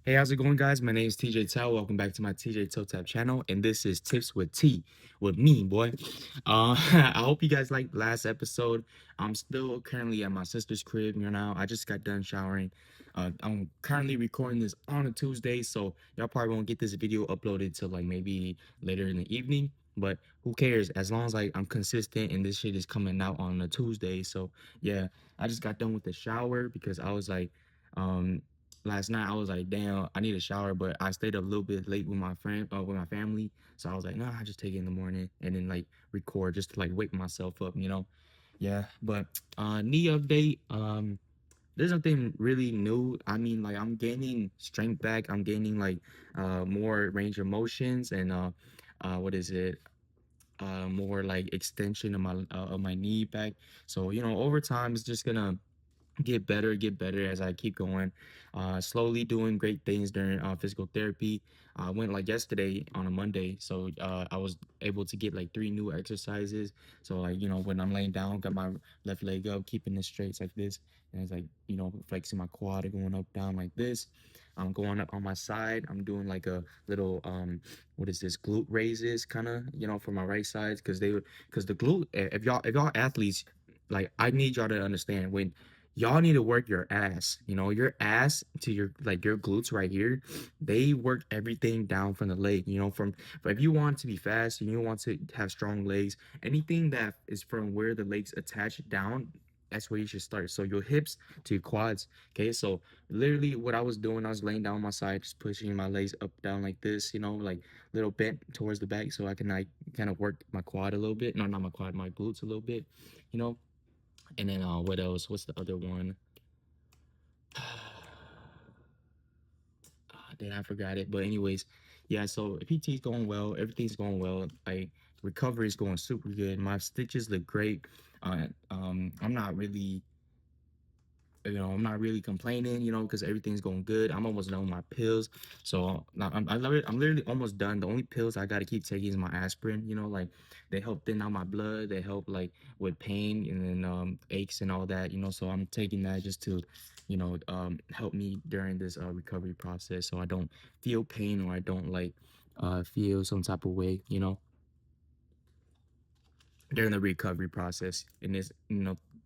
Hey, how's it going, guys? My name is TJ Thao. Welcome back to my TJ Toe Tap channel, and this is Tips with T with me, boy. I hope you guys liked last episode. I'm still currently at my sister's crib now. I just got done showering. I'm currently recording this on a Tuesday, so y'all probably won't get this video uploaded till like maybe later in the evening. But who cares? As long as like I'm consistent and this shit is coming out on a Tuesday. So yeah, I just got done with the shower because I was like, um last night I was like, damn, I need a shower, but I stayed up a little bit late with my friend, with my family. So I was like, nah, I just take it in the morning and then like record just to like wake myself up. Yeah, but knee update. There's nothing really new. I mean, like I'm gaining strength back. I'm gaining like more range of motions and what is it? More like extension of my knee back. So over time, it's just gonna get better as I keep going. Slowly doing great things during physical therapy. I went like yesterday on a Monday, so I was able to get like three new exercises. So like when I'm laying down, got my left leg up, keeping it straight like this, and it's like flexing my quad, going up down like this. I'm going up on my side. I'm doing like a little what is this, glute raises kind of for my right side because the glute, if y'all athletes, like I need y'all to understand when y'all need to work your ass, your ass to your like your glutes right here. They work everything down from the leg, but if you want to be fast and you want to have strong legs, anything that is from where the legs attach down, that's where you should start. So your hips to your quads. Okay, so literally what I was doing, I was laying down on my side, just pushing my legs up down like this, like little bent towards the back so I can like kind of work my quad a little bit. No, not my quad, my glutes a little bit, you know and then what else? What's the other one? Then I forgot it. But anyways, yeah. So PT is going well. Everything's going well. Like recovery is going super good. My stitches look great. I'm not really I'm not really complaining, because everything's going good. I'm almost done with my pills. So now I'm literally almost done. The only pills I got to keep taking is my aspirin, like they help thin out my blood. They help like with pain and then aches and all that, so I'm taking that just to, help me during this recovery process so I don't feel pain or I don't like feel some type of way, during the recovery process. And it's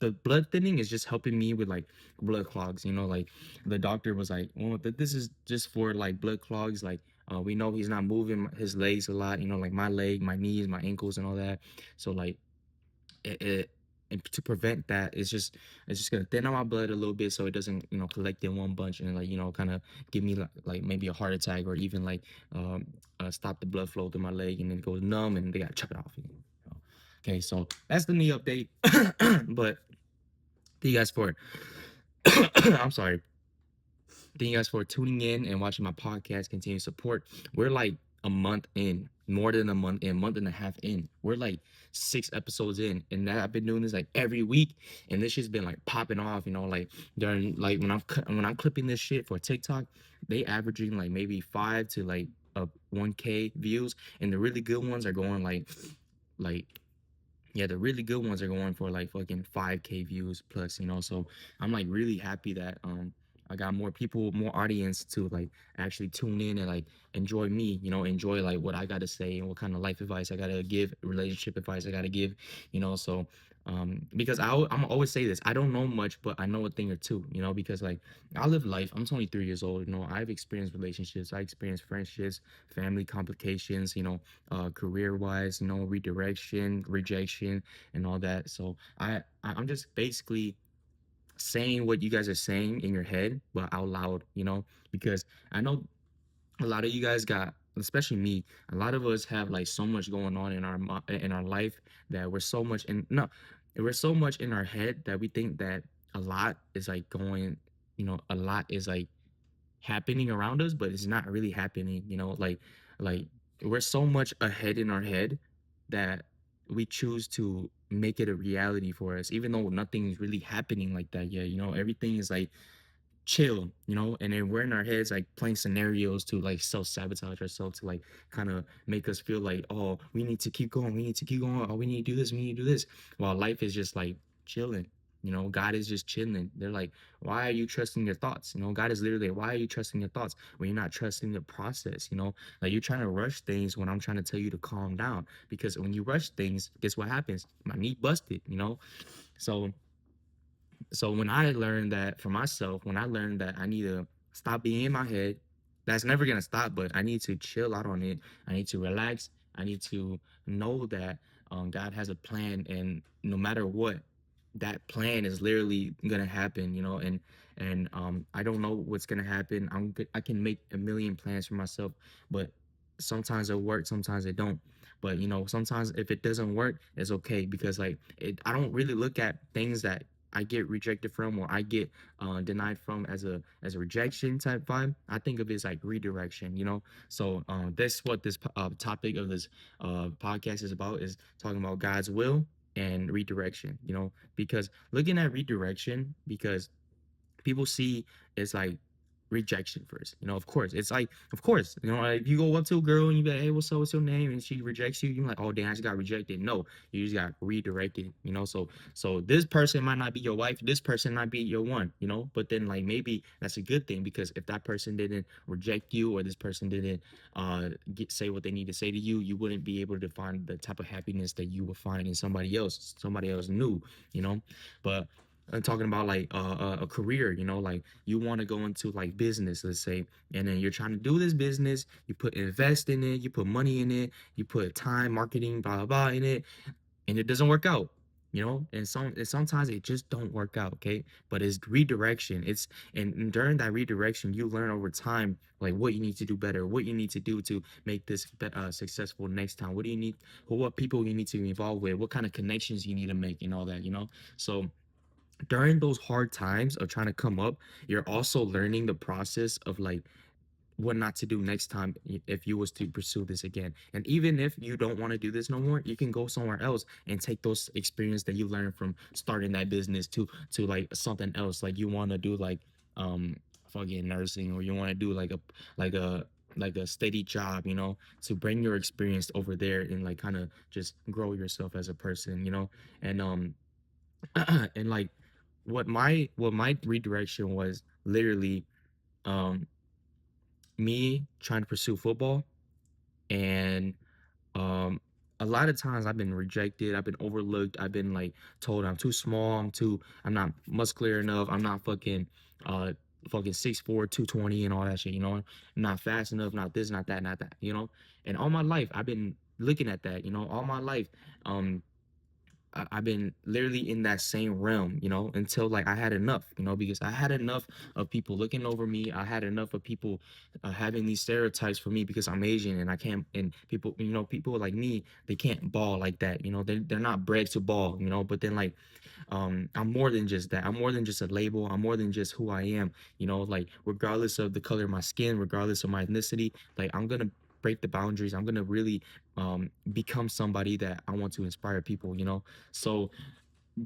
the blood thinning is just helping me with like blood clogs, like the doctor was like, well, this is just for like blood clogs, like we know he's not moving his legs a lot, like my leg, my knees, my ankles and all that. So like it and to prevent that, it's just gonna thin out my blood a little bit so it doesn't collect in one bunch and like kind of give me like maybe a heart attack or even like um stop the blood flow to my leg and then it goes numb and they gotta chop it off. Okay, so that's the knee update. But thank you guys for I'm sorry. Thank you guys for tuning in and watching my podcast. Continue support. We're like a month in, more than a month and a half in. We're like 6 episodes in, and that I've been doing this like every week, and this shit's been like popping off. Like during like when I'm clipping this shit for TikTok, they averaging like maybe 5 to like 1K views, and the really good ones are going like yeah, the really good ones are going for like fucking 5K views plus, so I'm like really happy that I got more people, more audience to like actually tune in and like enjoy me, enjoy like what I gotta say and what kind of life advice I gotta give, relationship advice I gotta give, so because I'm always say this, I don't know much, but I know a thing or two, because like I live life. I'm 23 years old, I've experienced relationships, I experienced friendships, family complications, career wise, redirection, rejection, and all that. So I'm just basically saying what you guys are saying in your head, but out loud, because I know a lot of you guys got, especially me, a lot of us have like so much going on in in our life that we're so much in no, we're so much in our head that we think that a lot is like going, a lot is like happening around us, but it's not really happening, like we're so much ahead in our head that we choose to make it a reality for us, even though nothing is really happening like that yet. Everything is like chill, and then we're in our heads like playing scenarios to like self-sabotage ourselves to like kind of make us feel like, oh, we need to keep going, we need to keep going, oh, we need to do this, we need to do this, while life is just like chilling, You know, God is just chilling. They're like, why are you trusting your thoughts? You know, God is literally, why are you trusting your thoughts when you're not trusting the process? You know, like you're trying to rush things when I'm trying to tell you to calm down. Because when you rush things, guess what happens? My knee busted, you know? So when I learned that for myself, when I learned that I need to stop being in my head, that's never gonna stop, but I need to chill out on it. I need to relax. I need to know that God has a plan, and no matter what, that plan is literally gonna happen, you know. And I don't know what's gonna happen. I can make a million plans for myself, but sometimes it works, sometimes it don't. But you know, sometimes if it doesn't work, it's okay because I don't really look at things that I get rejected from or I get denied from as a rejection type vibe. I think of it as like redirection, you know. So that's what this topic of this podcast is about, is talking about God's will and redirection, you know, because looking at redirection, because people see it's like rejection first. You know, of course, it's like, of course, you know, like if you go up to a girl and you be like, hey, what's up, what's your name? And she rejects you, you're like, oh, damn, I just got rejected. No, you just got redirected, you know? So this person might not be your wife, this person might be your one, you know? But then like maybe that's a good thing because if that person didn't reject you or this person didn't say what they need to say to you, you wouldn't be able to find the type of happiness that you would find in somebody else new, you know? But I'm talking about like a career, you know, like you want to go into like business, let's say, and then you're trying to do this business, you put invest in it, you put money in it, you put time, marketing, blah blah blah in it, and it doesn't work out, you know. And sometimes it just don't work out, okay. But it's redirection. And during that redirection, you learn over time like what you need to do better, what you need to do to make this successful next time. What do you need, or what people you need to involve with, what kind of connections you need to make, and all that, you know. So during those hard times of trying to come up, you're also learning the process of like what not to do next time if you was to pursue this again. And even if you don't want to do this no more, you can go somewhere else and take those experience that you learned from starting that business to like something else. Like you want to do like um fucking nursing, or you want to do like a like a steady job, you know, to bring your experience over there and like kind of just grow yourself as a person, you know. And and like what my redirection was literally um me trying to pursue football. And um a lot of times I've been rejected, I've been overlooked, I've been like told I'm too small, I'm not muscular enough, I'm not uh fucking 6'4", 220 and all that shit, you know. I'm not fast enough, not this, not that, not that, you know. And all my life I've been looking at that, you know, all my life. um I've been literally in that same realm, you know, until like I had enough, you know, because I had enough of people looking over me. I had enough of people having these stereotypes for me because I'm Asian and I can't, and people, you know, people like me, they can't ball like that, you know, they're not bred to ball, you know. But then like I'm more than just that. I'm more than just a label. I'm more than just who I am, you know, like regardless of the color of my skin, regardless of my ethnicity, like I'm gonna break the boundaries. I'm gonna really become somebody that I want to inspire people, you know. So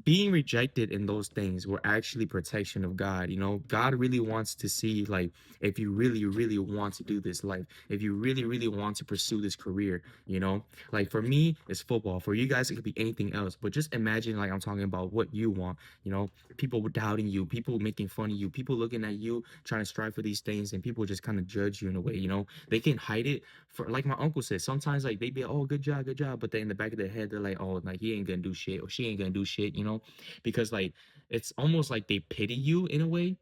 being rejected in those things were actually protection of God. You know, God really wants to see like if you really, really want to do this life, if you really, really want to pursue this career, you know. Like for me, it's football. For you guys, it could be anything else. But just imagine like I'm talking about what you want, you know, people doubting you, people making fun of you, people looking at you, trying to strive for these things, and people just kind of judge you in a way, you know. They can hide it for like my uncle said, sometimes like they be oh good job, but then in the back of their head they're like, oh, like he ain't gonna do shit or she ain't gonna do shit, you know. Because like it's almost like they pity you in a way,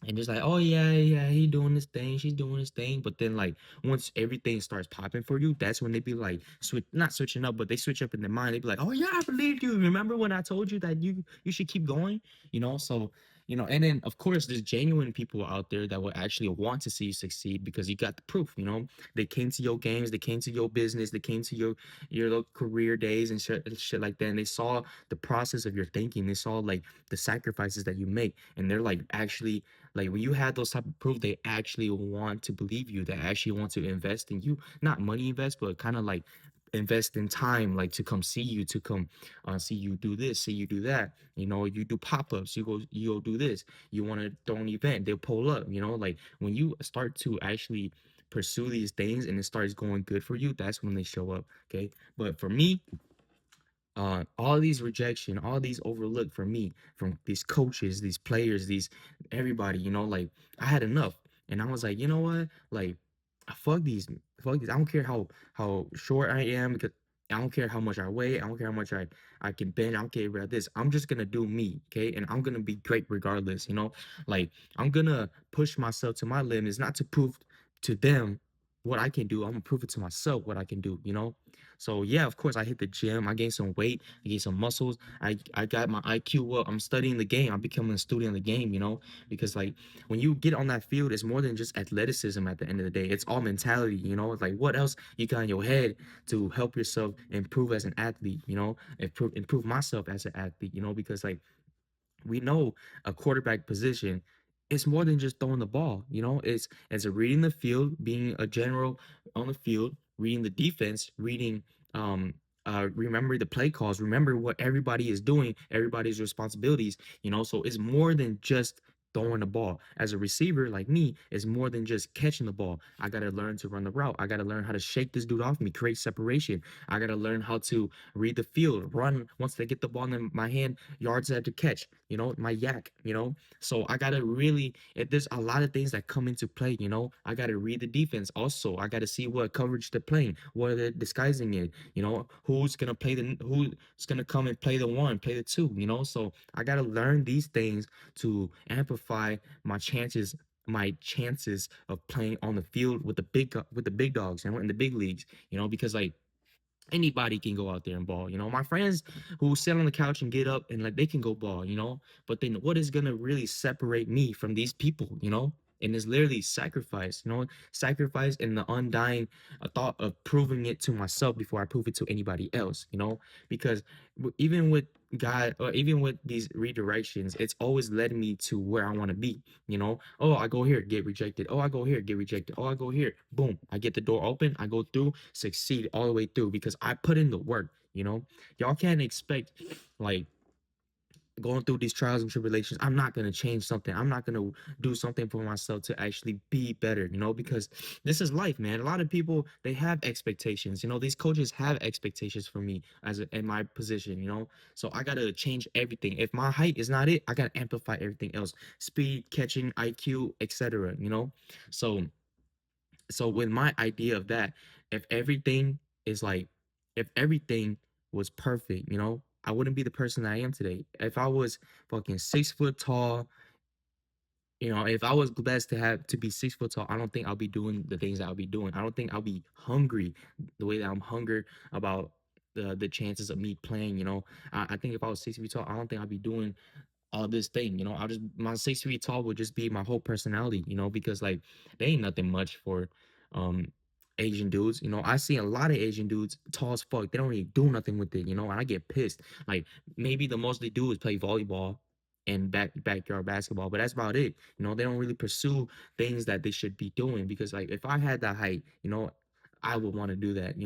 and just like, oh yeah, he doing this thing, she's doing this thing. But then like once everything starts popping for you, that's when they be like switch not switching up, but they switch up in their mind. They be like, oh yeah, I believed you. Remember when I told you that you should keep going? You know, so you know, and then of course there's genuine people out there that will actually want to see you succeed because you got the proof, you know. They came to your games, they came to your business, they came to your little career days and shit like that. And they saw the process of your thinking, they saw like the sacrifices that you make, and they're like actually like when you had those type of proof, they actually want to believe you. They actually want to invest in you, not money invest, but kind of like invest in time, like to come see you, to come see you do this, see you do that. You know, you do pop ups, you go do this. You want to throw an event, they'll pull up. You know, like when you start to actually pursue these things and it starts going good for you, that's when they show up. Okay, but for me, all these rejection, all these overlooked from me, from these coaches, these players, these everybody, like I had enough. And I was like, you know what? Like, fuck these, fuck these. I don't care how short I am, because I don't care how much I weigh. I don't care how much I can bend. I don't care about this. I'm just gonna do me, okay? And I'm gonna be great regardless, Like, I'm gonna push myself to my limits, not to prove to them what I can do. I'm gonna prove it to myself what I can do. So yeah, of course, I hit the gym. I gained some weight. I gained some muscles. I got my IQ up. I'm studying the game. I'm becoming a student of the game. Because like when you get on that field, it's more than just athleticism. At the end of the day, it's all mentality. It's like what else you got in your head to help yourself improve as an athlete. Improve myself as an athlete. Because like we know a quarterback position, it's more than just throwing the ball. It's as a reading the field, being a general on the field, reading the defense, reading remember the play calls, remember what everybody is doing, everybody's responsibilities. So it's more than just throwing the ball. As a receiver like me, it's more than just catching the ball. I got to learn to run the route. I got to learn how to shake this dude off me, create separation. I got to learn how to read the field, run once they get the ball in my hand, yards I have to catch, my yak. So I gotta really, there's a lot of things that come into play. I gotta read the defense also. I gotta see what coverage they're playing, what they're disguising it, who's gonna come and play the one, play the two. So I gotta learn these things to amplify my chances of playing on the field with the big dogs, in the big leagues, because like anybody can go out there and ball. My friends who sit on the couch and get up and like they can go ball. But then what is gonna really separate me from these people? And it's literally sacrifice and the undying thought of proving it to myself before I prove it to anybody else. Because even with God, or even with these redirections, it's always led me to where I want to be. Oh, I go here, get rejected. Oh, I go here, get rejected. Oh, I go here, boom, I get the door open, I go through, succeed all the way through because I put in the work. Y'all can't expect like going through these trials and tribulations. I'm not going to change something. I'm not going to do something for myself to actually be better, because this is life, man. A lot of people, they have expectations. These coaches have expectations for me in my position. So I got to change everything. If my height is not it, I got to amplify everything else. Speed, catching, IQ, etc. So with my idea of that, if everything is like, if everything was perfect, I wouldn't be the person that I am today. If I was fucking 6 foot tall, if I was blessed to be 6 foot tall, I don't think I'll be doing the things that I'll be doing. I don't think I'll be hungry the way that I'm hungry about the chances of me playing. I think if I was 6 feet tall, I don't think I'd be doing all this thing. I'll just my 6 feet tall would just be my whole personality. Because like they ain't nothing much for um Asian dudes. I see a lot of Asian dudes tall as fuck. They don't really do nothing with it. And I get pissed. Like maybe the most they do is play volleyball and backyard basketball, but that's about it. They don't really pursue things that they should be doing because like if I had that height, I would want to do that.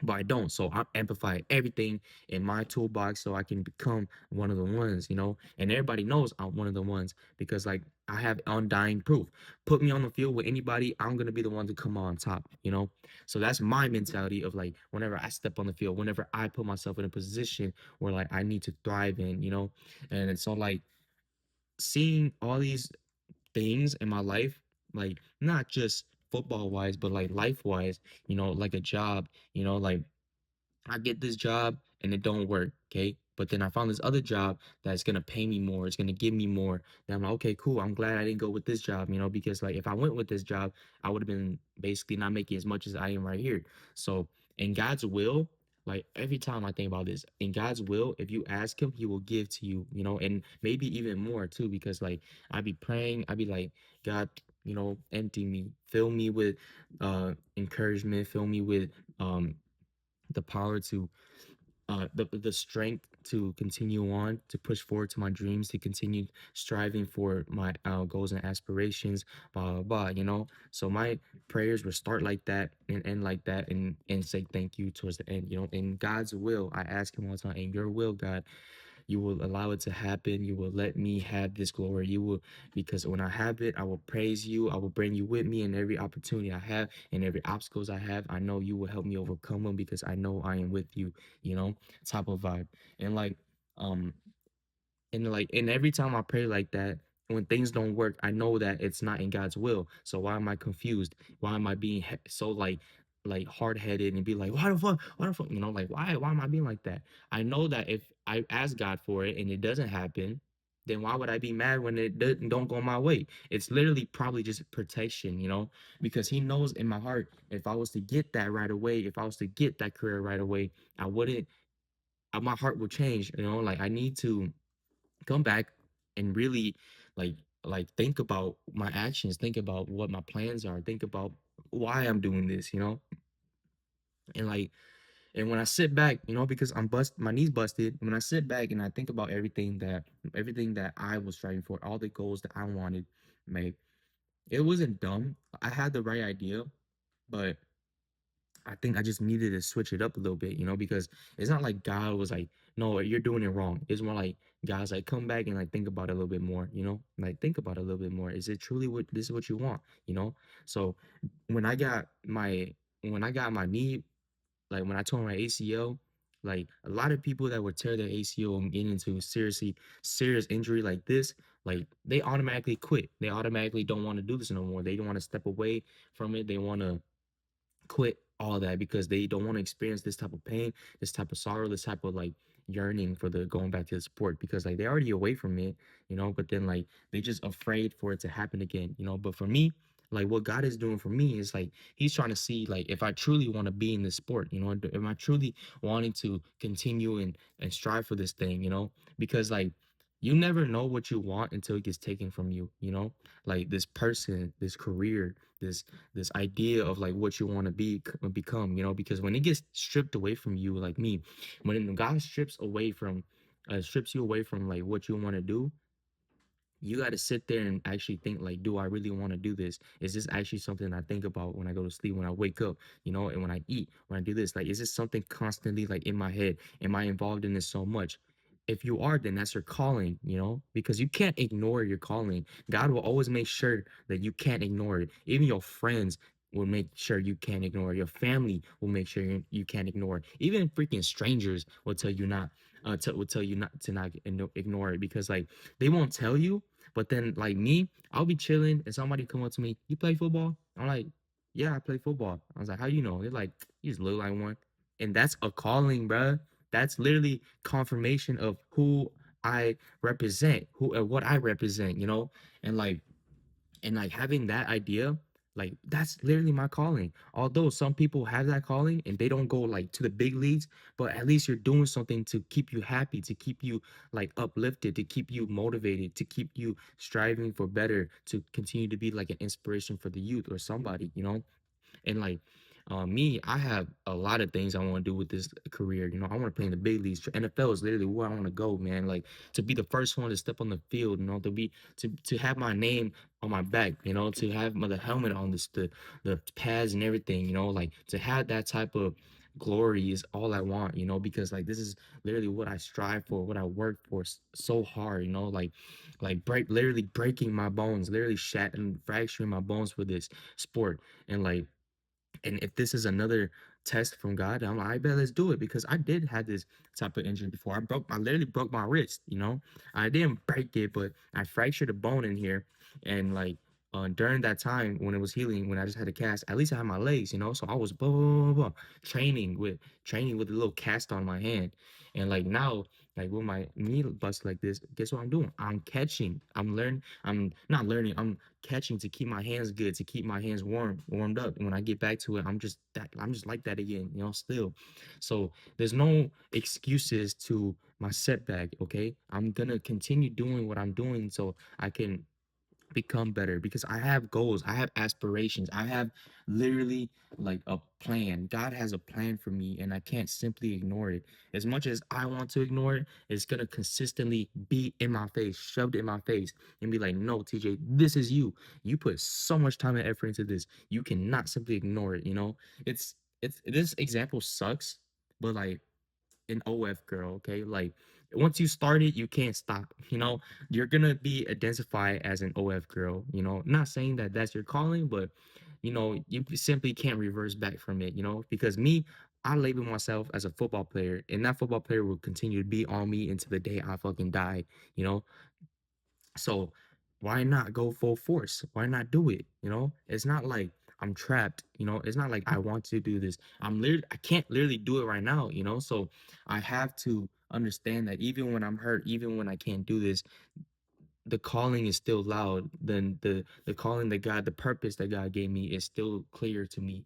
But I don't. So I amplify everything in my toolbox so I can become one of the ones. And everybody knows I'm one of the ones because like I have undying proof. Put me on the field with anybody, I'm gonna be the one to come on top. So that's my mentality of like whenever I step on the field, whenever I put myself in a position where like I need to thrive in. And so like seeing all these things in my life, like not just football wise, but like life wise, like a job, like I get this job and it don't work, okay? But then I found this other job that's gonna pay me more, it's gonna give me more. Then I'm like, okay, cool. I'm glad I didn't go with this job, because like if I went with this job, I would have been basically not making as much as I am right here. So in God's will, like every time I think about this, in God's will, if you ask him, he will give to you, and maybe even more too, because like I be praying, I be like, God, empty me, fill me with encouragement, fill me with the power to the strength to continue on, to push forward to my dreams, to continue striving for my goals and aspirations, blah blah blah. So my prayers will start like that and end like that, and say thank you towards the end. In God's will, I ask him all the time, in your will, God, you will allow it to happen. You will let me have this glory. You will, because when I have it, I will praise you. I will bring you with me in every opportunity I have and every obstacles I have. I know you will help me overcome them because I know I am with you, you know, type of vibe. And um, and every time I pray like that, when things don't work, I know that it's not in God's will. So why am I confused? Why am I being so like hard headed and be like, why the fuck, you know, like why am I being like that? I know that if I ask God for it and it doesn't happen, then why would I be mad when it don't go my way? It's literally probably just protection, you know, because He knows in my heart if I was to get that right away, if I was to get that career right away, I wouldn't. My heart would change, you know. Like I need to come back and really like think about my actions, think about what my plans are, think about why I'm doing this, you know. And and when I sit back, you know, because my knees busted, when I sit back and I think about everything that I was striving for, all the goals that I wanted, make, it wasn't dumb. I had the right idea, but I think I just needed to switch it up a little bit, you know, because it's not like God was like, no, you're doing it wrong. It's more like God's like, come back and like think about it a little bit more, you know, like think about it a little bit more. Is it truly what this is what you want, you know? So when I got my knee, like when I tore my ACL, like a lot of people that would tear their ACL and get into serious injury like this, like they automatically quit. They automatically don't want to do this no more. They don't want to step away from it. They want to quit all that because they don't want to experience this type of pain, this type of sorrow, this type of like yearning for the going back to the sport because like they're already away from it, you know, but then like they just afraid for it to happen again, you know. But for me, like what God is doing for me is like He's trying to see like if I truly want to be in this sport, you know, am I truly wanting to continue and strive for this thing, you know, because like you never know what you want until it gets taken from you, you know, like this person, this career, this idea of like what you want to become, you know, because when it gets stripped away from you, like me, when God strips you away from like what you want to do, you got to sit there and actually think like, do I really want to do this? Is this actually something I think about when I go to sleep, when I wake up, you know, and when I eat, when I do this? Like, is this something constantly like in my head? Am I involved in this so much? If you are, then that's your calling, you know, because you can't ignore your calling. God will always make sure that you can't ignore it. Even your friends will make sure you can't ignore it. Your family will make sure you can't ignore it. Even freaking strangers will tell you not will tell you not to not ignore it because like they won't tell you, but then like me, I'll be chilling and somebody come up to me, you play football? I'm like, yeah, I play football. I was like, how you know? They're like, you just look like one. And that's a calling, bruh. That's literally confirmation of who I represent, who what I represent, you know? And like having that idea, like that's literally my calling. Although some people have that calling and they don't go like to the big leagues, but at least you're doing something to keep you happy, to keep you like uplifted, to keep you motivated, to keep you striving for better, to continue to be like an inspiration for the youth or somebody, you know. And like me, I have a lot of things I want to do with this career. You know, I want to play in the big leagues. NFL is literally where I want to go, man. Like to be the first one to step on the field. You know, to have my name on my back. You know, to have the helmet on, the pads and everything. You know, like to have that type of glory is all I want. You know, because like this is literally what I strive for, what I work for so hard. You know, literally breaking my bones, literally shattering, fracturing my bones for this sport, and like and if this is another test from God, I'm like, I bet let's do it because I did have this type of injury before. I literally broke my wrist, you know. I didn't break it, but I fractured a bone in here. And like during that time when it was healing, when I just had a cast, at least I had my legs, you know. So I was blah, blah, blah, blah, blah, training with a little cast on my hand. And like now, like with my knee bust like this, guess what I'm doing? I'm catching. I'm not learning. I'm catching to keep my hands good, to keep my hands warmed up. And when I get back to it, I'm just like that again, you know, still. So there's no excuses to my setback, okay? I'm gonna continue doing what I'm doing so I can become better because I have goals, I have aspirations, I have literally like a plan. God has a plan for me and I can't simply ignore it. As much as I want to ignore it, it's gonna consistently be in my face, shoved in my face, and be like, no, TJ, this is you. You put so much time and effort into this. You cannot simply ignore it, you know? It's this example sucks, but like an OF girl, okay? Like once you start it, you can't stop. You're gonna be identified as an OF girl. Not saying that that's your calling, but you simply can't reverse back from it. Because me, I label myself as a football player, and that football player will continue to be on me until the day I fucking die. You know, so why not go full force? Why not do it? It's not like I'm trapped. It's not like I want to do this. I can't literally do it right now. So I have to understand that even when I'm hurt, even when I can't do this, the calling is still loud. Then the calling that God, the purpose that God gave me is still clear to me.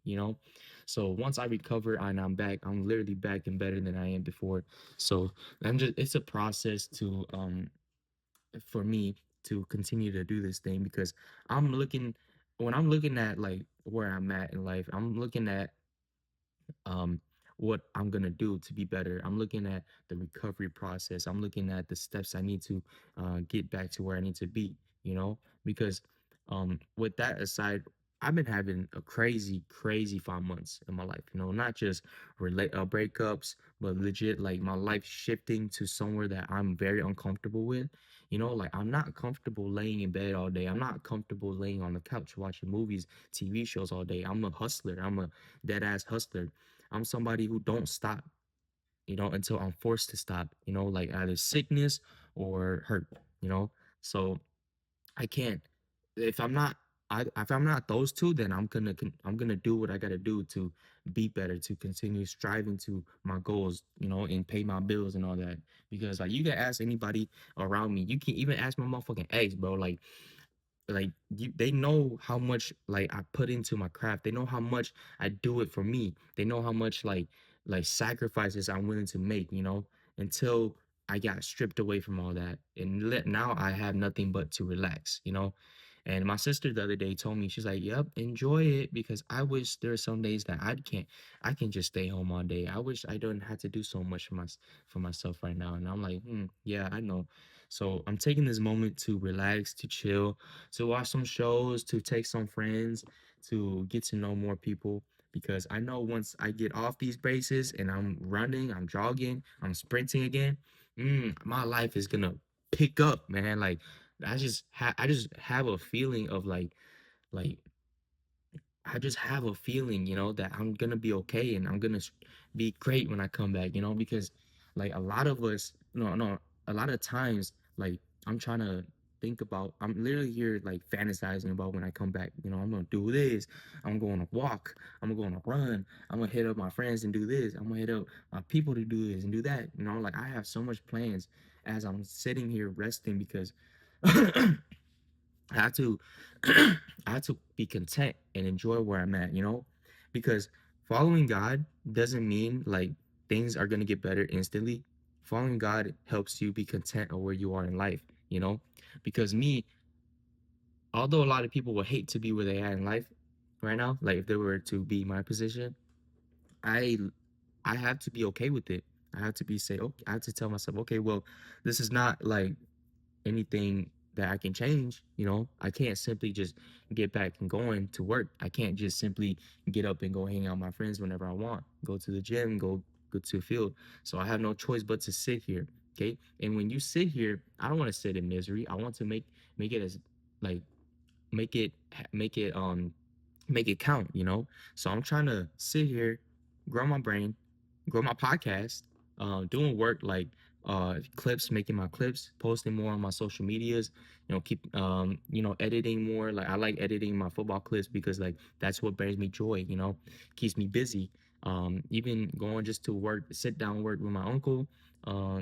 So once I recover and I'm back, I'm literally back and better than I am before. So it's a process to for me to continue to do this thing, because I'm looking when I'm looking at like where I'm at in life, I'm looking at um what I'm gonna do to be better. I'm looking at the recovery process. I'm looking at the steps I need to get back to where I need to be, because with that aside, I've been having a crazy, crazy 5 months in my life, not just breakups, but legit like my life shifting to somewhere that I'm very uncomfortable with. Like I'm not comfortable laying in bed all day. I'm not comfortable laying on the couch watching movies, TV shows all day. I'm a hustler. I'm a dead ass hustler. I'm somebody who don't stop, until I'm forced to stop, like either sickness or hurt, you know. So I can't if I'm not if I'm not those two, then I'm gonna do what I gotta do to be better, to continue striving to my goals, and pay my bills and all that. Because like you can ask anybody around me, you can even ask my motherfucking ex, bro. Like they know how much like I put into my craft. They know how much I do it for me. They know how much like sacrifices I'm willing to make, until I got stripped away from all that. And now I have nothing but to relax. And my sister the other day told me, she's like, "Yep, enjoy it, because I wish there are some days that I can just stay home all day. I wish I don't have to do so much for myself right now." And I'm like, yeah, I know. So I'm taking this moment to relax, to chill, to watch some shows, to take some friends, to get to know more people. Because I know once I get off these braces and I'm running, I'm jogging, I'm sprinting again, my life is gonna pick up, man. Like I just have a feeling of like I just have a feeling, that I'm gonna be okay and I'm gonna be great when I come back, because like a lot of us, no, a lot of times, like I'm trying to think about, I'm literally here like fantasizing about when I come back. I'm gonna do this, I'm going to walk, I'm going to run, I'm gonna hit up my friends and do this, I'm gonna hit up my people to do this and do that. Like I have so much plans as I'm sitting here resting, because I have to I have to be content and enjoy where I'm at, because following God doesn't mean like things are gonna get better instantly. Following God helps you be content of where you are in life, because me, although a lot of people would hate to be where they are in life right now, like if they were to be my position, I I have to be okay with it. I have to be say, okay, I have to tell myself, okay, well, this is not like anything that I can change. I can't simply just get back and going to work. I can't just simply get up and go hang out with my friends whenever I want, go to the gym, go to the field. So I have no choice but to sit here. Okay. And when you sit here, I don't want to sit in misery. I want to make it as like make it make it count, So I'm trying to sit here, grow my brain, grow my podcast, doing work like clips, making my clips, posting more on my social medias, keep editing more. Like I like editing my football clips, because like that's what brings me joy, keeps me busy. Even going just to work, sit down work with my uncle, uh,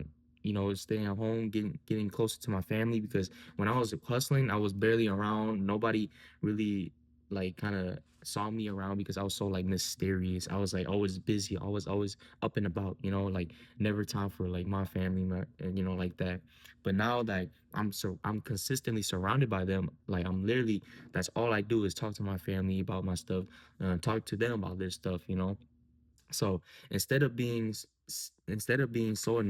staying at home, getting closer to my family, because when I was hustling, I was barely around. Nobody really like kind of saw me around, because I was so like mysterious. I was like always busy, always up and about, like never time for like my family, and like that. But now that I'm consistently surrounded by them, like I'm literally, that's all I do is talk to my family about my stuff, talk to them about their stuff, So instead of being so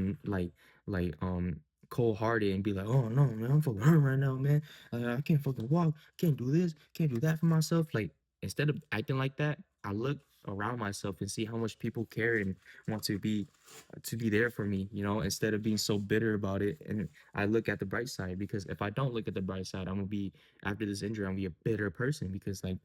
cold hearted and be like, "Oh no, man, I'm fucking hurt right now, man. I can't fucking walk, can't do this, can't do that for myself." Like instead of acting like that, I look around myself and see how much people care and want to be there for me, you know, instead of being so bitter about it. And I look at the bright side, because if I don't look at the bright side, I'm gonna be, after this injury, I'm gonna be a bitter person, because like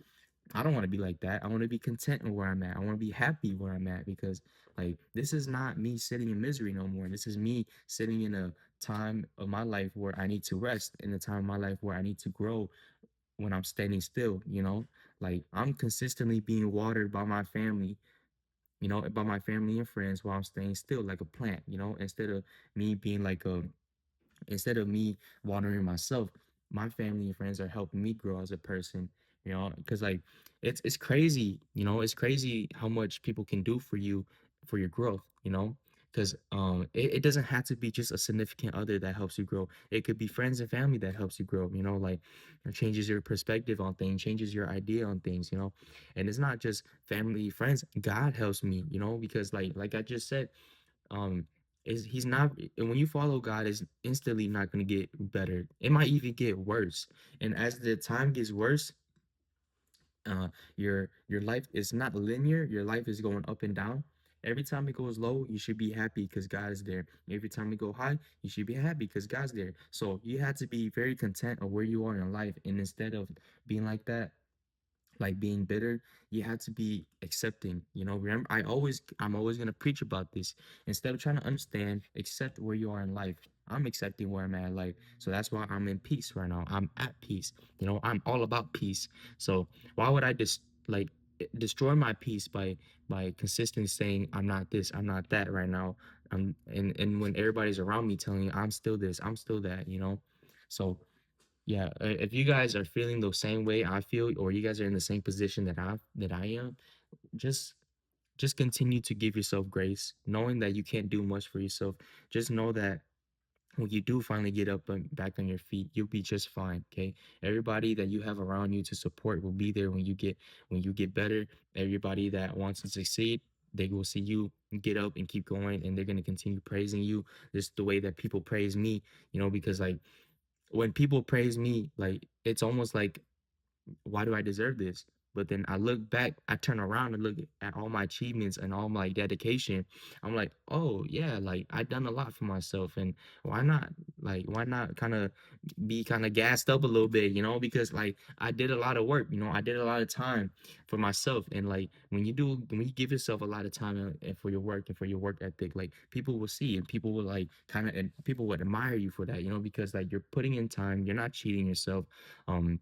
I don't want to be like that. I want to be content with where I'm at. I want to be happy where I'm at, because like this is not me sitting in misery no more. This is me sitting in a time of my life where I need to rest, in a time of my life where I need to grow when I'm standing still, you know? Like I'm consistently being watered by my family, you know, by my family and friends, while I'm staying still like a plant, you know, me being like a instead of me watering myself, my family and friends are helping me grow as a person, you know, because like it's crazy, you know, it's crazy how much people can do for you for your growth, you know. Because it doesn't have to be just a significant other that helps you grow. It could be friends and family that helps you grow, you know, like it changes your perspective on things, changes your idea on things, you know. And it's not just family, friends. God helps me, you know, because like I just said, um is he's not, and when you follow God, is instantly not going to get better. It might even get worse. And as the time gets worse, uh your life is not linear. Your life is going up and down. Every time it goes low, you should be happy because God is there. Every time it go high, you should be happy because God's there. So you have to be very content of where you are in life, and instead of being like that, like being bitter, you have to be accepting. You know, remember, I'm always gonna preach about this. Instead of trying to understand, accept where you are in life. I'm accepting where I'm at in life. So that's why I'm in peace right now. I'm at peace. You know, I'm all about peace. So why would I just like destroy my peace by consistently saying I'm not this, I'm not that right now. And when everybody's around me telling me I'm still this, I'm still that, you know. So yeah, if you guys are feeling the same way I feel, or you guys are in the same position that I am, just just continue to give yourself grace, knowing that you can't do much for yourself. Just know that when you do finally get up and back on your feet, you'll be just fine. Okay, everybody that you have around you to support will be there when you get better. Everybody that wants to succeed, they will see you get up and keep going, and they're gonna continue praising you just the way that people praise me. You know, because like when people praise me, like it's almost like, why do I deserve this? But then I look back, I turn around and look at all my achievements and all my dedication. I'm like, oh yeah, like I done a lot for myself, and why not? Like, why not kind of be kind of gassed up a little bit, you know? Because like I did a lot of work, you know, I did a lot of time for myself, and like when you give yourself a lot of time and for your work and for your work ethic, like people will see and people will like kind of, and people would admire you for that, you know, because like you're putting in time, you're not cheating yourself. Um,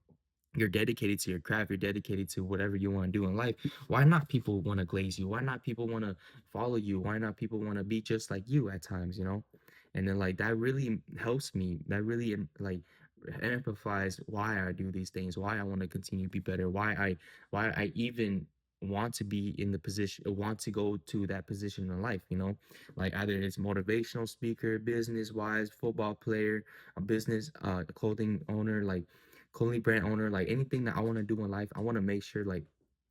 you're dedicated to your craft, you're dedicated to whatever you want to do in life. Why not people want to glaze you? Why not people want to follow you? Why not people want to be just like you at times, you know? And then like that really helps me. That really like amplifies why I do these things, why I want to continue to be better, why I even want to be in the position, want to go to that position in life, you know? Like either it's motivational speaker, business wise, football player, a business clothing owner, like clothing brand owner, like anything that I want to do in life, I want to make sure like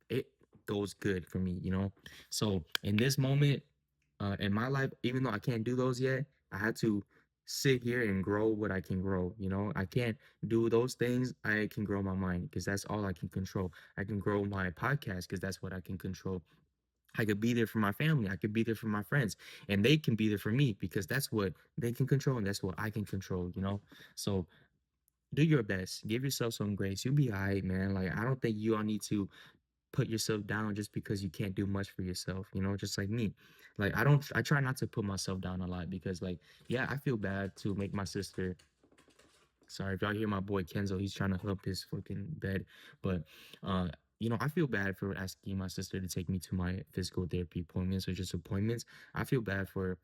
it goes good for me, you know? So in this moment, in my life, even though I can't do those yet, I had to sit here and grow what I can grow. You know, I can't do those things. I can grow my mind because that's all I can control. I can grow my podcast because that's what I can control. I could be there for my family. I could be there for my friends, and they can be there for me because that's what they can control and that's what I can control. You know, so do your best. Give yourself some grace. You'll be all right, man. Like I don't think you all need to put yourself down just because you can't do much for yourself, you know, just like me. Like I try not to put myself down a lot because like, yeah, I feel bad to make my sister, sorry if y'all hear my boy Kenzo, he's trying to help his fucking bed. But uh, you know, I feel bad for asking my sister to take me to my physical therapy appointments or just appointments. I feel bad for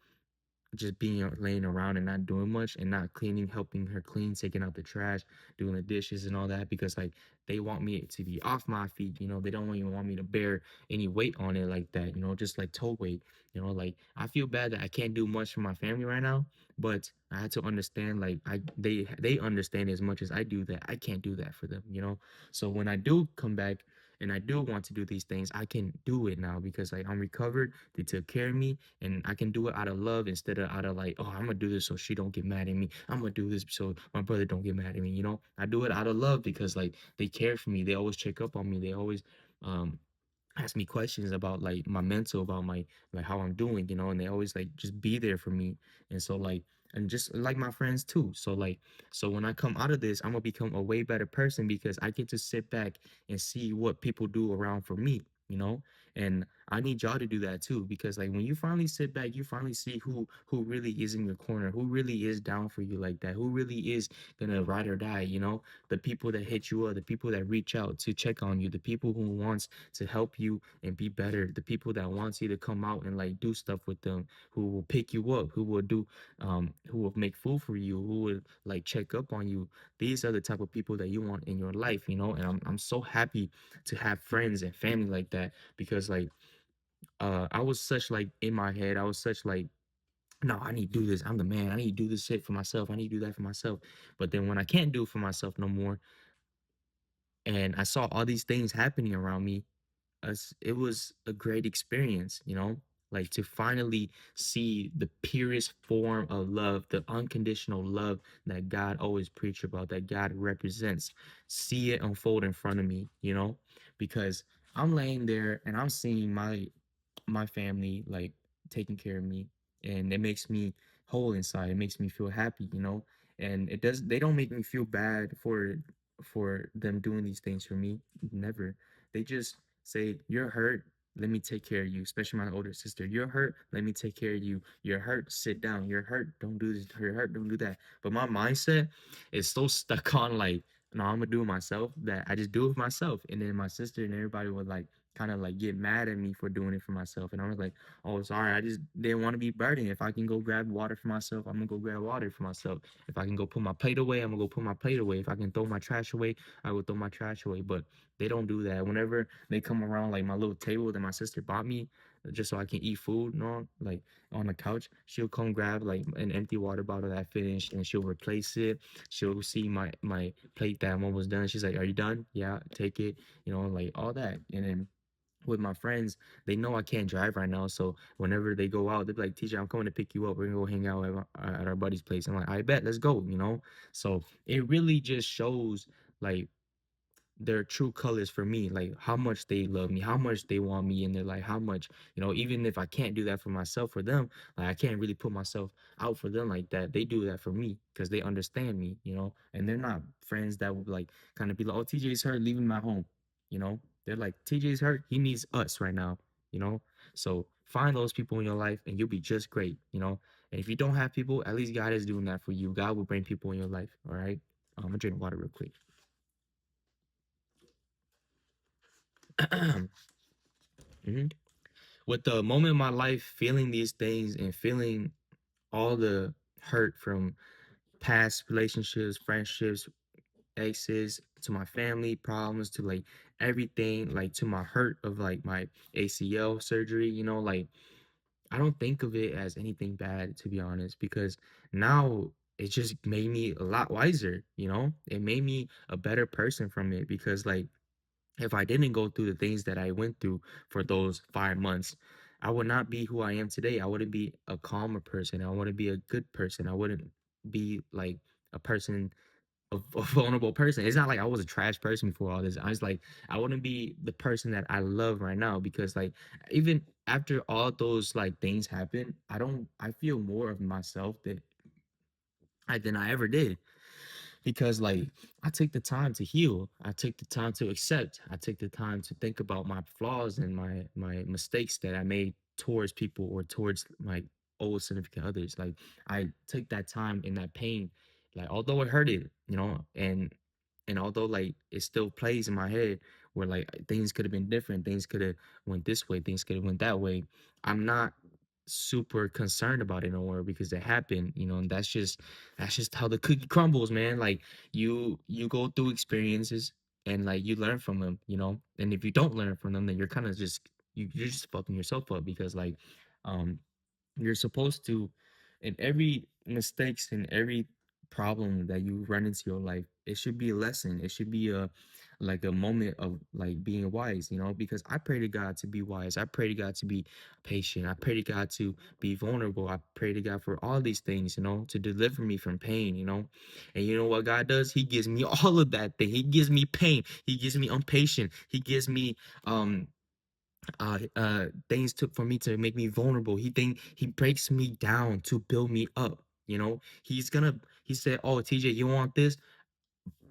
just being laying around and not doing much and not cleaning, helping her clean, taking out the trash, doing the dishes and all that because like they want me to be off my feet, you know, they don't even want me to bear any weight on it like that, you know, just like toe weight, you know, like I feel bad that I can't do much for my family right now, but I had to understand like they understand as much as I do that I can't do that for them, you know. So when I do come back and I do want to do these things, I can do it now because like I'm recovered. They took care of me, and I can do it out of love instead of out of like, oh, I'm gonna do this so she don't get mad at me. I'm gonna do this so my brother don't get mad at me. You know, I do it out of love because like they care for me. They always check up on me. They always um ask me questions about like my mental, about my like how I'm doing, you know, and they always like just be there for me. And so like and just like my friends too. So like so when I come out of this, I'm gonna become a way better person because I get to sit back and see what people do around for me, you know? And I need y'all to do that too because like when you finally sit back, you finally see who really is in your corner, who really is down for you like that, who really is gonna ride or die, you know? The people that hit you up, the people that reach out to check on you, the people who wants to help you and be better, the people that wants you to come out and like do stuff with them, who will pick you up, who will do who will make food for you, who will like check up on you. These are the type of people that you want in your life, you know. And I'm so happy to have friends and family like that because like I was such like in my head, I was such like no, I need to do this. I'm the man. I need to do this shit for myself. I need to do that for myself. But then when I can't do it for myself no more, and I saw all these things happening around me, us it was a great experience, you know, like to finally see the purest form of love, the unconditional love that God always preach about, that God represents, see it unfold in front of me, you know, because I'm laying there and I'm seeing my family like taking care of me, and it makes me whole inside, it makes me feel happy, you know. And it does they don't make me feel bad for them doing these things for me, never. They just say, you're hurt, let me take care of you. Especially my older sister, you're hurt, let me take care of you. You're hurt, sit down. You're hurt, don't do this. You're hurt, don't do that. But my mindset is so stuck on like, no, I'm gonna do it myself, that I just do it myself. And then my sister and everybody would like kind of like get mad at me for doing it for myself. And I was like, oh, sorry, I just didn't want to be burdened. If I can go grab water for myself, I'm gonna go grab water for myself. If I can go put my plate away, I'm gonna go put my plate away. If I can throw my trash away, I will throw my trash away. But they don't do that. Whenever they come around, like my little table that my sister bought me, just so I can eat food, you know, like on the couch, she'll come grab like an empty water bottle that I finished, and she'll replace it. She'll see my plate that one was done. She's like, "Are you done? Yeah, take it." You know, like all that. And then with my friends, they know I can't drive right now. So whenever they go out, they're like, "Teacher, I'm coming to pick you up. We're gonna go hang out at our buddy's place." I'm like, "I bet, let's go," you know? So it really just shows like their true colors for me, like how much they love me, how much they want me in their life, how much, you know, even if I can't do that for myself, for them, like I can't really put myself out for them like that. They do that for me because they understand me, you know, and they're not friends that would like kind of be like, oh, TJ's hurt, leave him at home, you know. They're like, TJ's hurt, he needs us right now, you know. So find those people in your life and you'll be just great, you know. And if you don't have people, at least God is doing that for you. God will bring people in your life. All right. I'm gonna drink water real quick. Mhm. With the moment in my life feeling these things and feeling all the hurt from past relationships, friendships, exes, to my family problems, to like everything, like to my hurt of like my ACL surgery, you know, like I don't think of it as anything bad, to be honest, because now it just made me a lot wiser, you know. It made me a better person from it because like if I didn't go through the things that I went through for those 5 months, I would not be who I am today. I wouldn't be a calmer person. I wouldn't be a good person. I wouldn't be like a person, a vulnerable person. It's not like I was a trash person before all this. I was like, I wouldn't be the person that I love right now because like even after all those like things happen, I feel more of myself than I ever did because like I take the time to heal. I take the time to accept. I take the time to think about my flaws and my mistakes that I made towards people or towards my old significant others. Like I take that time and that pain, like although it hurted, you know, and although like it still plays in my head where like things could have been different, things could have went this way, things could have went that way. I'm not super concerned about it no more because it happened, you know, and that's just how the cookie crumbles, man. Like you go through experiences and like you learn from them, you know. And if you don't learn from them, then you're kind of just you're just fucking yourself up because like um you're supposed to, in every mistakes and every problem that you run into your life, it should be a lesson. It should be a like a moment of like being wise, you know, because I pray to God to be wise. I pray to God to be patient. I pray to God to be vulnerable. I pray to God for all these things, you know, to deliver me from pain, you know. And you know what God does? He gives me all of that thing. He gives me pain. He gives me impatient. He gives me um things took for me to make me vulnerable. He breaks me down to build me up. You know, he said, "Oh, TJ, you want this?"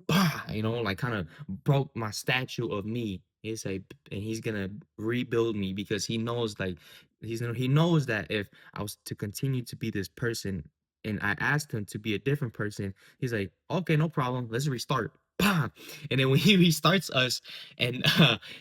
Bah, you know, like kind of broke my statue of me. He's like, and he's gonna rebuild me because he knows, like, he knows that if I was to continue to be this person, and I asked him to be a different person, he's like, okay, no problem, let's restart. Bah! And then when he restarts us, and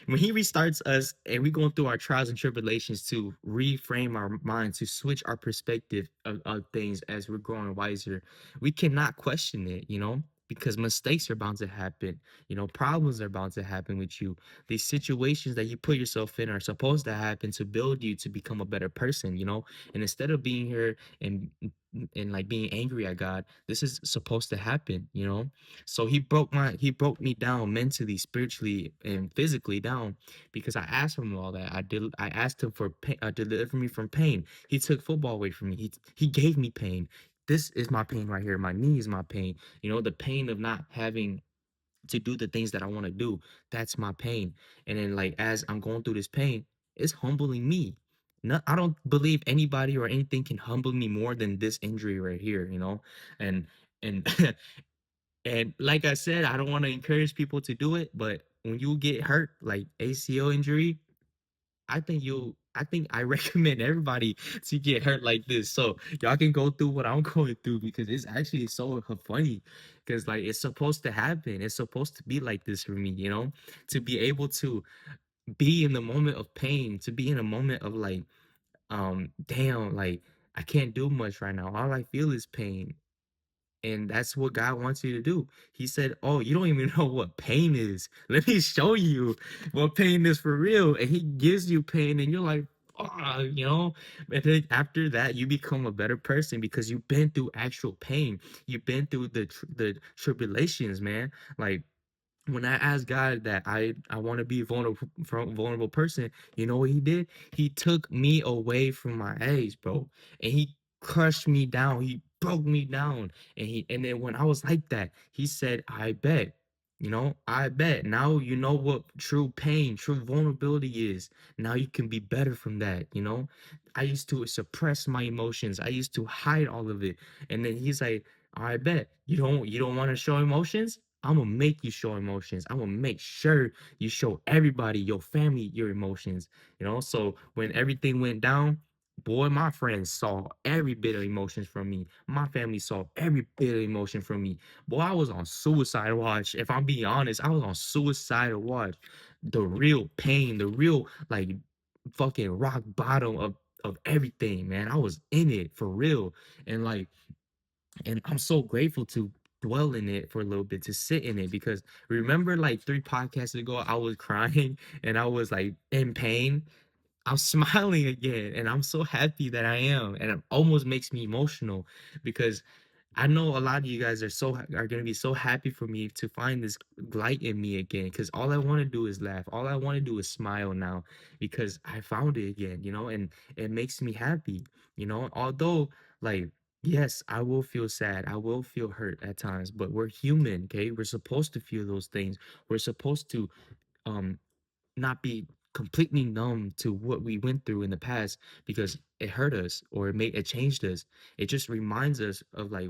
when he restarts us, and we going through our trials and tribulations to reframe our mind, to switch our perspective of things as we're growing wiser, we cannot question it, you know, because mistakes are bound to happen. You know, problems are bound to happen with you. These situations that you put yourself in are supposed to happen to build you to become a better person, you know. And instead of being here and like being angry at God, this is supposed to happen, you know. So he broke me down mentally, spiritually, and physically down because I asked him all that. I asked him for pain, deliver me from pain. He took football away from me. He gave me pain. This is my pain right here. My knee is my pain. You know, the pain of not having to do the things that I want to do. That's my pain. And then, like, as I'm going through this pain, it's humbling me. No, I don't believe anybody or anything can humble me more than this injury right here, you know? And and like I said, I don't want to encourage people to do it, but when you get hurt, like ACL injury, I think I recommend everybody to get hurt like this. So y'all can go through what I'm going through because it's actually so funny. Because like it's supposed to happen. It's supposed to be like this for me, you know? To be able to be in the moment of pain, to be in a moment of like, damn, like I can't do much right now. All I feel is pain. And that's what God wants you to do. He said, "Oh, you don't even know what pain is. Let me show you what pain is for real." And he gives you pain, and you're like, "Oh, you know." And then after that, you become a better person because you've been through actual pain. You've been through the tribulations, man. Like when I asked God that I want to be vulnerable person, you know what he did? He took me away from my eggs, bro, and he crushed me down. He broke me down, and then when I was like that, he said, "I bet." You know, I bet now you know what true pain, true vulnerability is. Now you can be better from that. You know, I used to suppress my emotions. I used to hide all of it. And then he's like, I bet you don't want to show emotions? I'm gonna make you show emotions. I'm gonna make sure you show everybody, your family, your emotions. You know, so when everything went down, boy, my friends saw every bit of emotions from me. My family saw every bit of emotion from me. Boy, I was on suicide watch. If I'm being honest, I was on suicide watch. The real pain, the real like fucking rock bottom of everything, man. I was in it for real. And like and I'm so grateful to dwell in it for a little bit, to sit in it because remember like 3 podcasts ago, I was crying and I was like in pain. I'm smiling again, and I'm so happy that I am, and it almost makes me emotional because I know a lot of you guys are gonna be so happy for me to find this light in me again. Because all I want to do is laugh. All I want to do is smile now because I found it again, you know, and it makes me happy, you know. Although, like, yes, I will feel sad, I will feel hurt at times, but we're human, okay? We're supposed to feel those things. We're supposed to um not be completely numb to what we went through in the past because it hurt us or it changed us. It just reminds us of like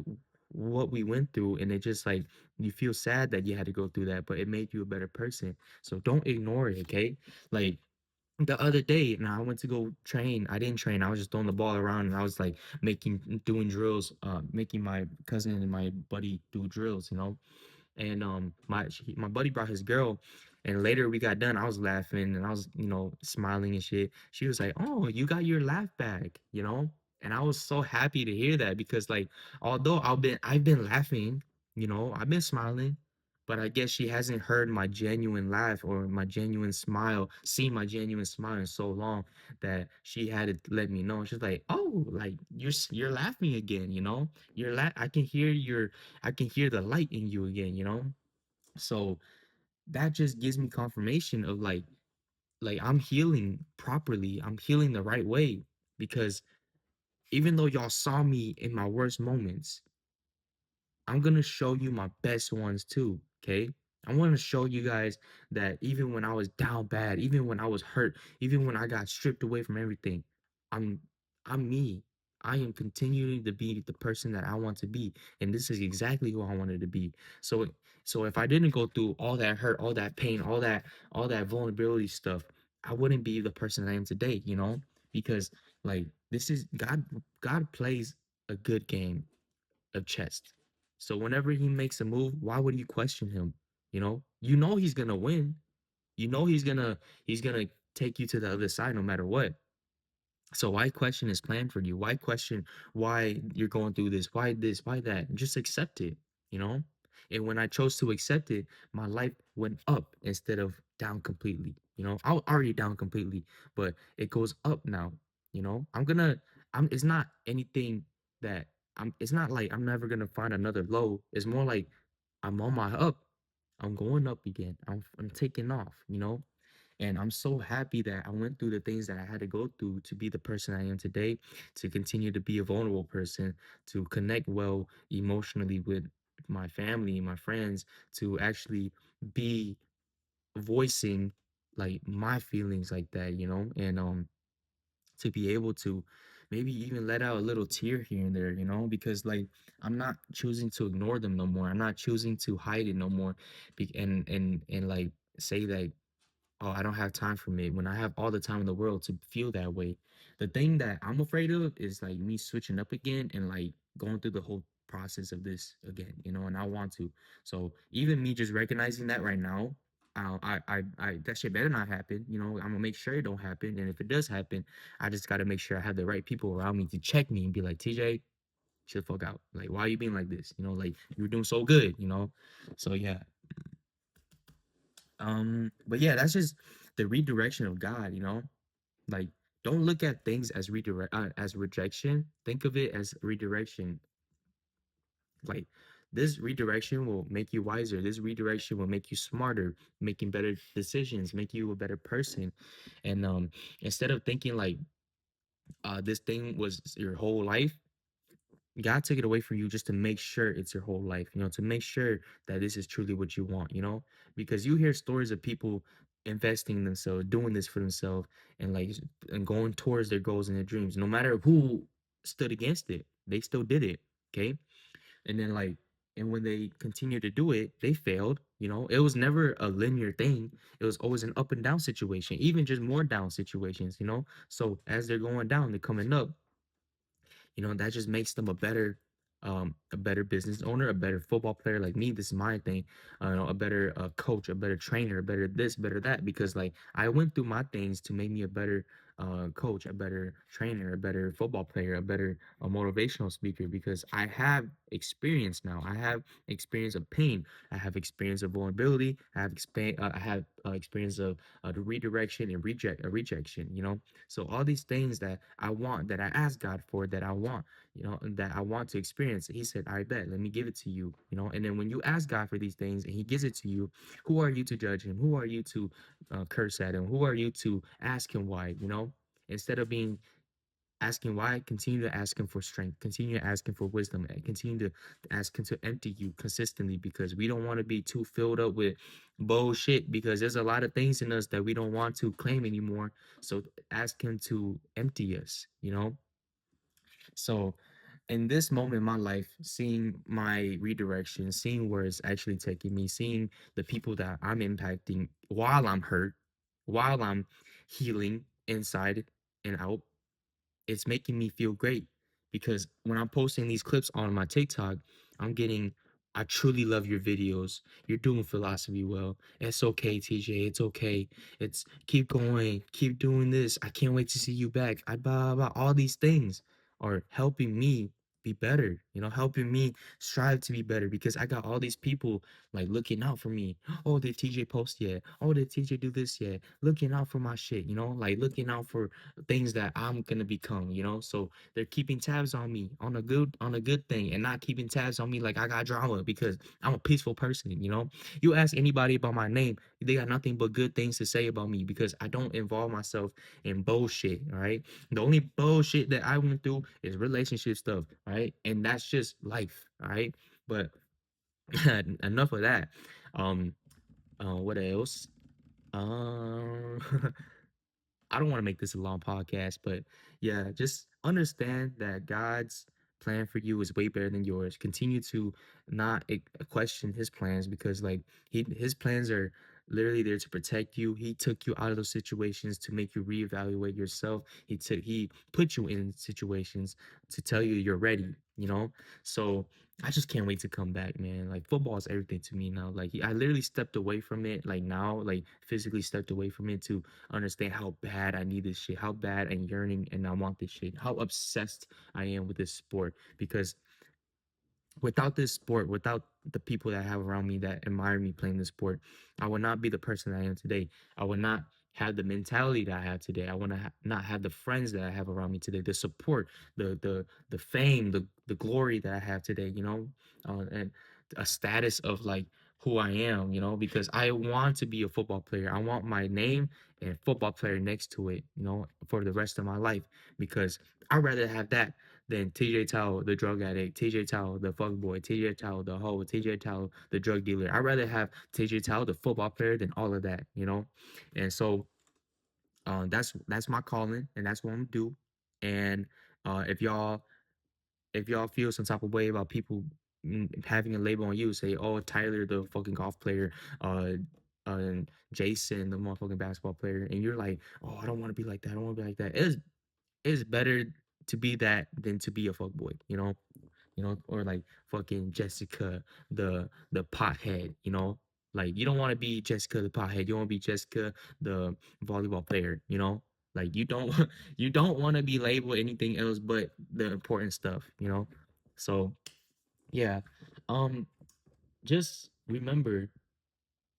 what we went through, and it just like you feel sad that you had to go through that, but it made you a better person. So don't ignore it, okay? Like the other day, now I went to go train. I didn't train. I was just throwing the ball around, and I was like doing drills, making my cousin and my buddy do drills, you know. And my buddy brought his girl, and later we got done, I was laughing and I was, you know, smiling and shit. She was like, "Oh, you got your laugh back," you know. And I was so happy to hear that because like although I've been laughing, you know, I've been smiling, but I guess she hasn't heard my genuine laugh or my genuine smile, seen my genuine smile in so long that she had to let me know. She's like, "Oh, like you're laughing again, you know? I can hear I can hear the light in you again, you know?" So that just gives me confirmation of like I'm healing properly. I'm healing the right way because even though y'all saw me in my worst moments, I'm going to show you my best ones too, okay? I want to show you guys that even when I was down bad, even when I was hurt, even when I got stripped away from everything, I'm I'm me. I am continuing to be the person that I want to be, and this is exactly who I wanted to be. So so if I didn't go through all that hurt, all that pain, all that vulnerability stuff, I wouldn't be the person I am today, you know? Because like this is God plays a good game of chess. So whenever he makes a move, why would you question him? You know he's gonna win. You know he's gonna take you to the other side no matter what. So why question his plan for you? Why question why you're going through this? Why this? Why that? Just accept it, you know? And when I chose to accept it, my life went up instead of down completely. I was already down completely, but it goes up now. I'm it's not anything that it's not like I'm never gonna find another low. It's more like I'm on my up. I'm going up again. I'm taking off, and I'm so happy that I went through the things that I had to go through to be the person I am today, to continue to be a vulnerable person, to connect well emotionally with my family, my friends, to actually be voicing like my feelings like that, and to be able to maybe even let out a little tear here and there, because like I'm not choosing to ignore them no more. I'm not choosing to hide it no more, and like say that, oh, I don't have time for me when I have all the time in the world to feel that way. The thing that I'm afraid of is like me switching up again and like going through the whole process of this again, and I want to. So even me just recognizing that right now, that shit better not happen. I'm gonna make sure it don't happen. And if it does happen, I just gotta make sure I have the right people around me to check me and be like, TJ, chill the fuck out. Like, why are you being like this? Like you're doing so good. So yeah, but yeah, that's just the redirection of God. Like, don't look at things as rejection. Think of it as redirection. Like, this redirection will make you wiser. This redirection will make you smarter, making better decisions, make you a better person. And instead of thinking like this thing was your whole life, God took it away from you just to make sure it's your whole life, to make sure that this is truly what you want, because you hear stories of people investing in themselves, doing this for themselves, and like and going towards their goals and their dreams. No matter who stood against it, they still did it. Okay. And then like, and when they continue to do it, they failed. It was never a linear thing. It was always an up and down situation, even just more down situations. So as they're going down, they're coming up, that just makes them a better business owner, a better football player. Like me, this is my thing. A better coach, a better trainer, a better this, better that, because like I went through my things to make me a better coach, a better trainer, a better football player, a better motivational speaker, because I have experience now. I have experience of pain. I have experience of vulnerability. I have experience of the redirection and rejection. So all these things that I want, that I ask God for, that I want, and that I want to experience, He said, "I bet, let me give it to you." And then when you ask God for these things and He gives it to you, who are you to judge Him? Who are you to curse at Him? Who are you to ask Him why? Instead of being asking why, continue to ask Him for strength, continue to ask Him for wisdom, and continue to ask Him to empty you consistently, because we don't want to be too filled up with bullshit, because there's a lot of things in us that we don't want to claim anymore. So ask Him to empty us. So in this moment in my life, seeing my redirection, seeing where it's actually taking me, seeing the people that I'm impacting while I'm hurt, while I'm healing inside and out, it's making me feel great, because when I'm posting these clips on my TikTok, I'm getting, I truly love your videos. You're doing philosophy well. It's okay, TJ. It's okay. It's keep going. Keep doing this. I can't wait to see you back. I blah, blah, blah. All these things are helping me be better, helping me strive to be better, because I got all these people like looking out for me. Oh, did TJ post yet? Oh, did TJ do this yet? Looking out for my shit, like looking out for things that I'm gonna become. So they're keeping tabs on me on a good thing, and not keeping tabs on me like I got drama, because I'm a peaceful person. You ask anybody about my name, they got nothing but good things to say about me, because I don't involve myself in bullshit. All right. The only bullshit that I went through is relationship stuff. All right. And that's just life. All right. But enough of that. Um What else? Um, I don't want to make this a long podcast, but yeah, just understand that God's plan for you is way better than yours. Continue to not question his plans, because like his plans are literally there to protect you. He took you out of those situations to make you reevaluate yourself. He put you in situations to tell you you're ready, you know? So I just can't wait to come back, man. Like football is everything to me now. Like I literally stepped away from it, like now, like physically stepped away from it to understand how bad I need this shit, how bad and yearning and I want this shit, how obsessed I am with this sport. Because without this sport, without the people that I have around me that admire me playing this sport, I would not be the person I am today. I would not have the mentality that I have today. I want to not have the friends that I have around me today, the support, the fame, the glory that I have today. And a status of like who I am. Because I want to be a football player. I want my name and football player next to it. For the rest of my life, because I'd rather have that than TJ Tao, the drug addict, TJ Tao, the fuckboy, TJ Tao, the hoe, TJ Tao, the drug dealer. I'd rather have TJ Tao, the football player, than all of that. And so that's my calling, and that's what I'm gonna do. And if y'all feel some type of way about people having a label on you, say, oh, Tyler, the fucking golf player, uh, and Jason, the motherfucking basketball player, and you're like, oh, I don't want to be like that. I don't want to be like that. It's better to be that than to be a fuckboy. Or like fucking Jessica, the pothead. Like you don't want to be Jessica the pothead. You want to be Jessica the volleyball player. Like you don't you don't want to be labeled anything else but the important stuff. So yeah, um, just remember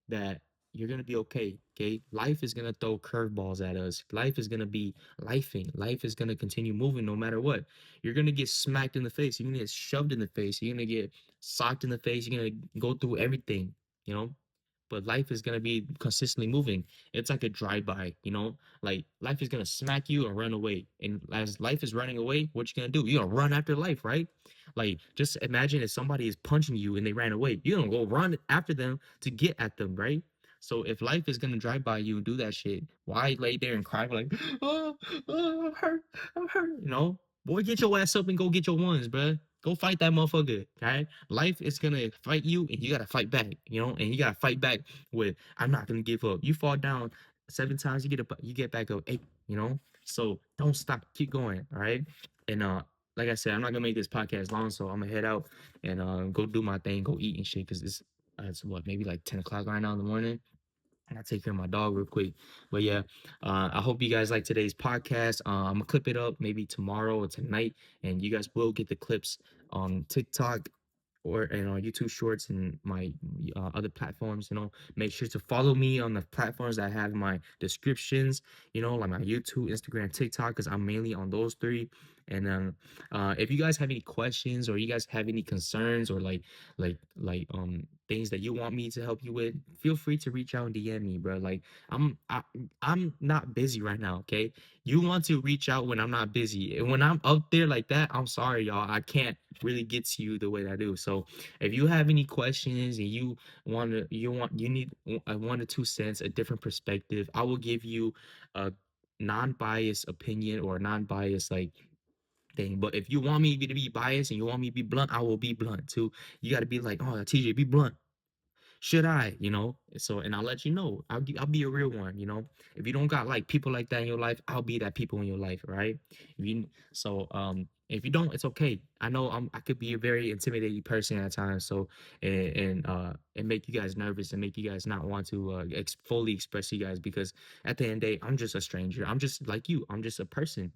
that you're gonna be okay. Okay, life is gonna throw curveballs at us. Life is gonna be lifing. Life is gonna continue moving no matter what. You're gonna get smacked in the face. You're gonna get shoved in the face. You're gonna get socked in the face. You're gonna go through everything. You know, but life is gonna be consistently moving. It's like a drive-by. Like life is gonna smack you and run away. And as life is running away, what you gonna do? You're gonna run after life, right? Like just imagine if somebody is punching you and they ran away. You're gonna go run after them to get at them, right? So if life is gonna drive by you and do that shit, why lay there and cry like, oh, I'm hurt, I'm hurt? Boy, get your ass up and go get your ones, bruh. Go fight that motherfucker, okay? Life is gonna fight you, and you gotta fight back. And you gotta fight back with, I'm not gonna give up. You fall down 7 times, you get back up 8. So don't stop, keep going, all right? And like I said, I'm not gonna make this podcast long, so I'm gonna head out and go do my thing, go eat and shit, because it's what, maybe like 10 o'clock right now in the morning. And I take care of my dog real quick. But yeah, I hope you guys like today's podcast. I'm gonna clip it up maybe tomorrow or tonight, and you guys will get the clips on TikTok or on YouTube Shorts and my other platforms. Make sure to follow me on the platforms that I have in my descriptions. Like my YouTube, Instagram, TikTok, because I'm mainly on those three. And if you guys have any questions or you guys have any concerns or things that you want me to help you with, feel free to reach out and DM me, bro. Like I'm not busy right now, okay? You want to reach out when I'm not busy. And when I'm up there like that, I'm sorry, y'all. I can't really get to you the way that I do. So if you have any questions and you need a 1 or 2 cents, a different perspective, I will give you a non-biased opinion or a non-biased like thing. But if you want me to be biased and you want me to be blunt, I will be blunt too. You got to be like, oh, TJ, be blunt. Should I? So, and I'll let you know. I'll be a real one. If you don't got like people like that in your life, I'll be that people in your life, right? If you don't, it's okay. I know I could be a very intimidating person at times. So, and make you guys nervous and make you guys not want to fully express you guys, because at the end of the day, I'm just a stranger. I'm just like you. I'm just a person.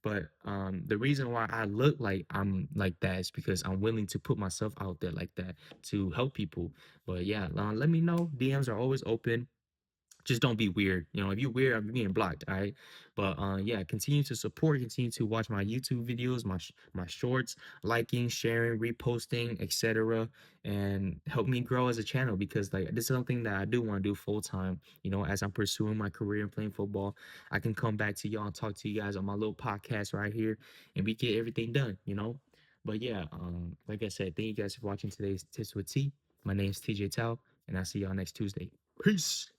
But the reason why I look like I'm like that is because I'm willing to put myself out there like that to help people. But yeah, let me know. DMs are always open. Just don't be weird. If you're weird, I'm being blocked. All right. But yeah, continue to support, continue to watch my YouTube videos, my shorts, liking, sharing, reposting, etc. And help me grow as a channel, because like this is something that I do want to do full time. As I'm pursuing my career and playing football, I can come back to y'all and talk to you guys on my little podcast right here, and we get everything done. But yeah, like I said, thank you guys for watching today's Tips with T. My name is TJ Tao, and I'll see y'all next Tuesday. Peace.